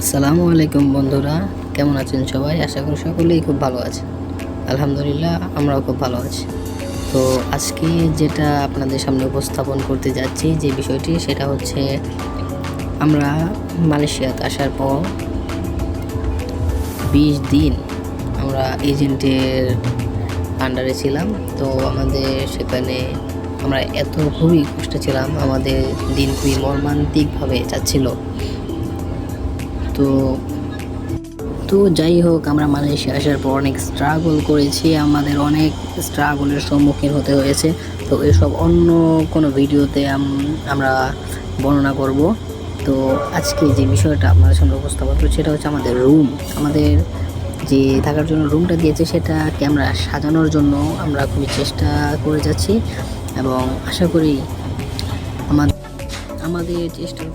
আসসালামু আলাইকুম বন্ধুরা, কেমন আছেন সবাই? আশা করি সকলেই খুব ভালো আছে। আলহামদুলিল্লাহ, আমরাও খুব ভালো আছি। তো আজকে যেটা আপনাদের সামনে উপস্থাপন করতে যাচ্ছি, যে বিষয়টি সেটা হচ্ছে আমরা মালয়েশিয়াতে আসার পর 20 দিন আমরা এজেন্টের আন্ডারে ছিলাম। তো আমাদের সেখানে আমরা খুবই কষ্টে ছিলাম, আমাদের দিন খুবই মর্মান্তিকভাবে যাচ্ছিল। তো তো যাই হোক, আমরা মালয়েশিয়া আসার পর অনেক স্ট্রাগল করেছি, আমাদের অনেক স্ট্রাগলের সম্মুখীন হতে হয়েছে। তো এসব অন্য কোনো ভিডিওতে আমরা বর্ণনা করব। তো আজকে যে বিষয়টা আপনাদের সামনে উপস্থাপন করছি সেটা হচ্ছে আমাদের যে থাকার জন্য রুমটা দিয়েছে সেটাকে আমরা সাজানোর জন্য আমরা খুবই চেষ্টা করে যাচ্ছি এবং আশা করি আমাদের চেষ্টার